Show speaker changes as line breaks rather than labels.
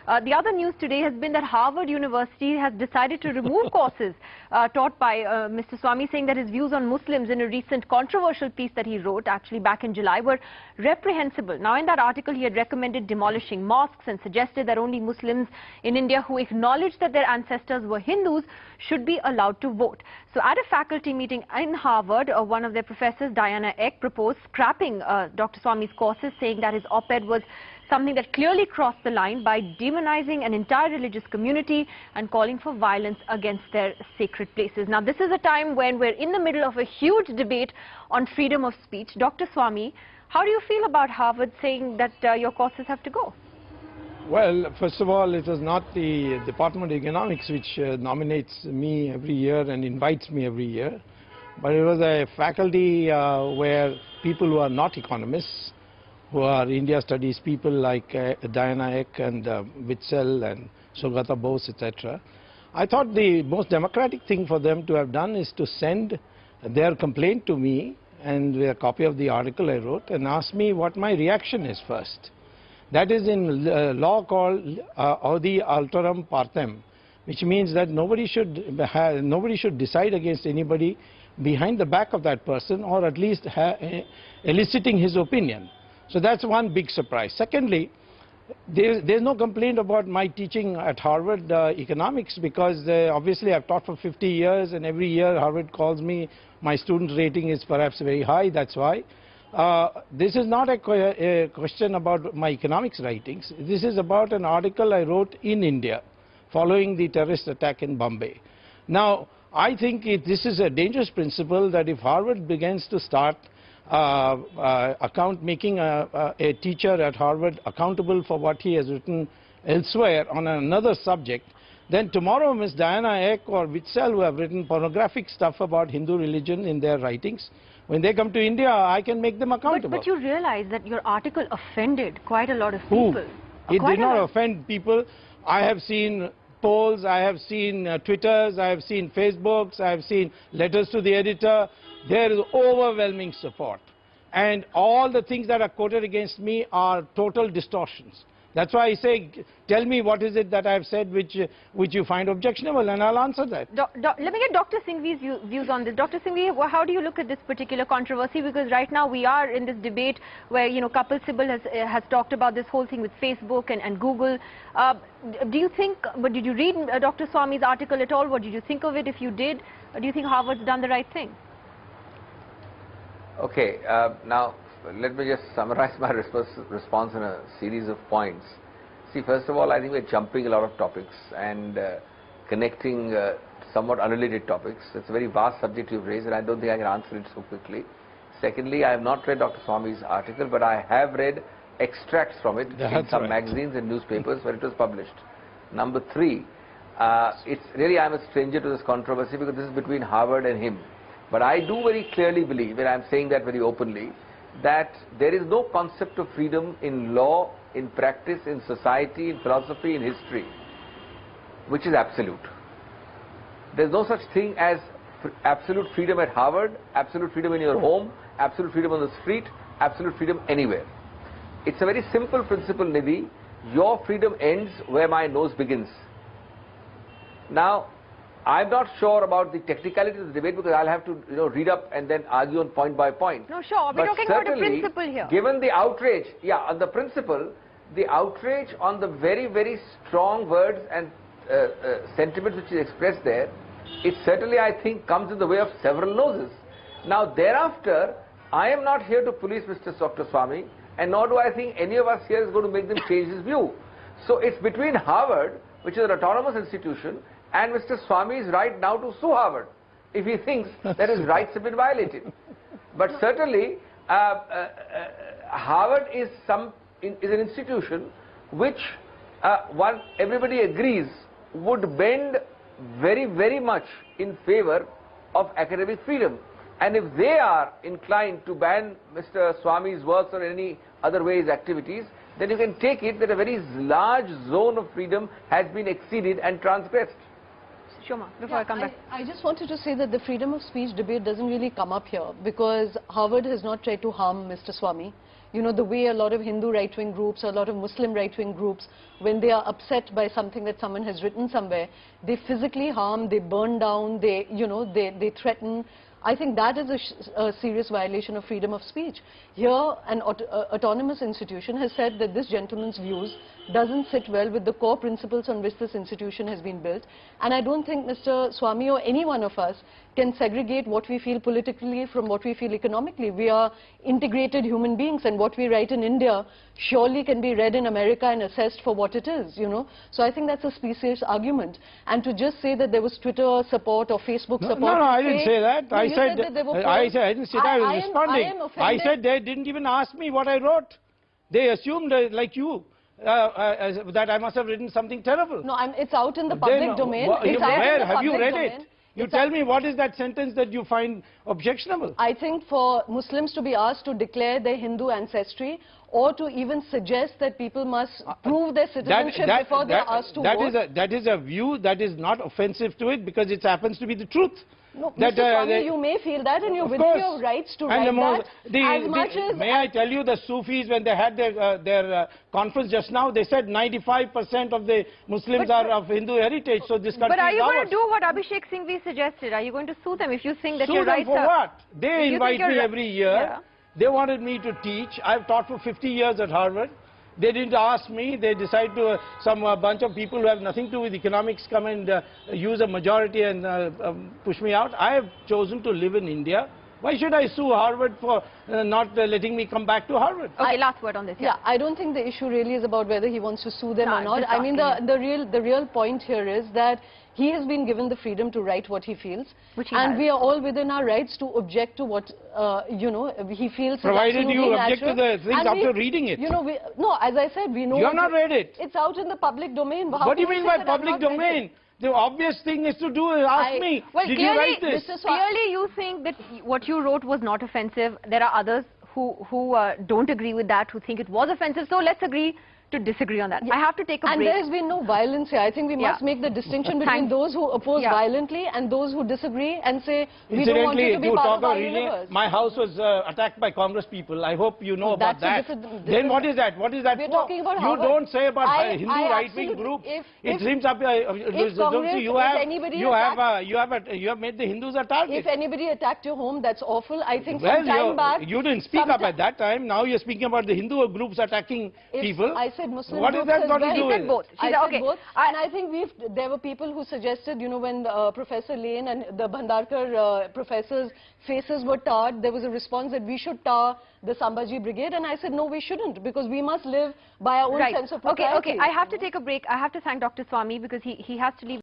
The other news today has been that Harvard University has decided to remove courses taught by Mr. Swamy, saying that his views on Muslims in a recent controversial piece that he wrote, actually back in July, were reprehensible. Now, in that article, he had recommended demolishing mosques and suggested that only Muslims in India who acknowledge that their ancestors were Hindus should be allowed to vote. So, at a faculty meeting in Harvard, one of their professors, Naik, proposed scrapping Dr. Swamy's courses, saying that his op-ed was something that clearly crossed the line by demonizing an entire religious community and calling for violence against their sacred places. Now, this is a time when we're in the middle of a huge debate on freedom of speech. Dr. Swamy, how do you feel about Harvard saying that your courses have to go?
Well, first of all, it was not the Department of Economics which nominates me every year and invites me every year, but it was a faculty where people who are not economists, who are India studies people like Naik and Witzel and Sugata Bose, etc. I thought the most democratic thing for them to have done is to send their complaint to me and a copy of the article I wrote and ask me what my reaction is first. That is in law called audi alteram partem, which means that nobody should decide against anybody behind the back of that person, or at least eliciting his opinion. So that's one big surprise. Secondly, there's no complaint about my teaching at Harvard economics, because obviously I've taught for 50 years and every year Harvard calls me. My student rating is perhaps very high, that's why. This is not a question about my economics writings. This is about an article I wrote in India following the terrorist attack in Bombay. Now, I think this is a dangerous principle, that if Harvard begins to start making a teacher at Harvard accountable for what he has written elsewhere on another subject, then tomorrow Ms. Naik or Witzel, who have written pornographic stuff about Hindu religion in their writings, when they come to India, I can make them accountable.
But you realize that your article offended quite a lot of people.
Who? It did not offend people. I have seen polls, I have seen Twitters, I have seen Facebooks, I have seen letters to the editor. There is overwhelming support. And all the things that are quoted against me are total distortions. That's why I say, tell me what is it that I have said which you find objectionable, and I'll answer that.
Let me get Dr. Singhvi's views on this. Dr. Singhvi, how do you look at this particular controversy? Because right now we are in this debate where, you know, Kapil Sibal has talked about this whole thing with Facebook and Google. Do you think, but did you read Dr. Swamy's article at all? What did you think of it? If you did, do you think Harvard's done the right thing?
Okay, now let me just summarize my response in a series of points. See, first of all, I think we're jumping a lot of topics and connecting somewhat unrelated topics. It's a very vast subject you've raised, and I don't think I can answer it so quickly. Secondly, I have not read Dr. Swamy's article, but I have read extracts from it in some magazines and newspapers where it was published. Number three, it's really, I'm a stranger to this controversy because this is between Harvard and him. But I do very clearly believe, and I'm saying that very openly, that there is no concept of freedom in law, in practice, in society, in philosophy, in history, which is absolute. There's no such thing as absolute freedom at Harvard, absolute freedom in your home, absolute freedom on the street, absolute freedom anywhere. It's a very simple principle, Nidhi. Your freedom ends where my nose begins. Now, I'm not sure about the technicality of the debate because I'll have to, read up and then argue on point by point.
No, sure. We're talking about a principle here.
Given the outrage, on the principle, the outrage on the very, very strong words and sentiments which is expressed there, it certainly, I think, comes in the way of several noses. Now, thereafter, I am not here to police Mr. Dr. Swamy, and nor do I think any of us here is going to make them change his view. So it's between Harvard, which is an autonomous institution, and Mr. Swamy's right now to sue Harvard if he thinks that his rights have been violated. But certainly, Harvard is an institution which everybody agrees would bend very, very much in favor of academic freedom. And if they are inclined to ban Mr. Swamy's works or any other way his activities, then you can take it that a very large zone of freedom has been exceeded and transgressed.
Shoma, before I come back.
I just wanted to say that the freedom of speech debate doesn't really come up here because Harvard has not tried to harm Mr. Swamy. you know, the way a lot of Hindu right-wing groups or a lot of Muslim right-wing groups, when they are upset by something that someone has written somewhere, they physically harm, they burn down, they, you know, they threaten. I think that is a serious violation of freedom of speech. Here, an autonomous institution has said that this gentleman's views doesn't sit well with the core principles on which this institution has been built. And I don't think Mr. Swamy or any one of us can segregate what we feel politically from what we feel economically. We are integrated human beings, and what we write in India surely can be read in America and assessed for what it is, you know. So I think that's a specious argument. And to just say that there was Twitter support or Facebook support.
No, I didn't say that.
No,
I said I didn't say that. I was responding. I said they didn't even ask me what I wrote. They assumed, like you, that I must have written something terrible.
No, it's out in the public domain.
Where have you read it? You tell me, what is that sentence that you find objectionable?
I think for Muslims to be asked to declare their Hindu ancestry, or to even suggest that people must prove their citizenship before they are asked to vote.
That is a view that is not offensive to it, because it happens to be the truth.
No, Mr. Swamy, you may feel that, and you're within your rights to write that.
May I tell you, the Sufis, when they had their conference just now, they said 95% of the Muslims are of Hindu heritage, so this country is ours.
But are you going to do what Abhishek Singhvi suggested? Are you going to sue them if you think that your rights are...
Sue them for what? They invite me every year. Yeah. They wanted me to teach. I've taught for 50 years at Harvard. They didn't ask me. They decided to, a bunch of people who have nothing to do with economics come and use a majority and push me out. I have chosen to live in India. Why should I sue Harvard for not letting me come back to Harvard?
Okay, last word on this.
Yeah, I don't think the issue really is about whether he wants to sue them or not. I mean, the real point here is that he has been given the freedom to write what he feels, and we are all within our rights to object to what you know, he feels.
Provided you object to the things after reading it.
You know, no, as I said, we know.
You have not read it.
It's out in the public domain.
What do you mean by public domain? The obvious thing is to do is ask me, did you write this?
Clearly you think that what you wrote was not offensive. There are others who don't agree with that, who think it was offensive. So let's agree to disagree on that. Yeah. I have to take a break.
And there has been no violence here. I think we must make the distinction between those who oppose violently and those who disagree and say, we don't want you to be part of our universe.
My house was attacked by Congress people. I hope you know about that. Then what is that? What is that
for?
Talking about you don't say about Hindu right-wing groups. It seems up. You have made the Hindus a target.
If anybody attacked your home, that's awful. I think some time back.
You didn't speak up at that time. Now you're speaking about the Hindu groups attacking people.
I said Muslim
what is that got to do with it?
Both. I said both. And I think there were people who suggested, you know, when Professor Lane and the Bhandarkar professors' faces were tarred, there was a response that we should tar the Sambhaji Brigade, and I said no, we shouldn't, because we must live by our own sense of propriety.
Okay, I have to take a break. I have to thank Dr. Swamy because he has to leave.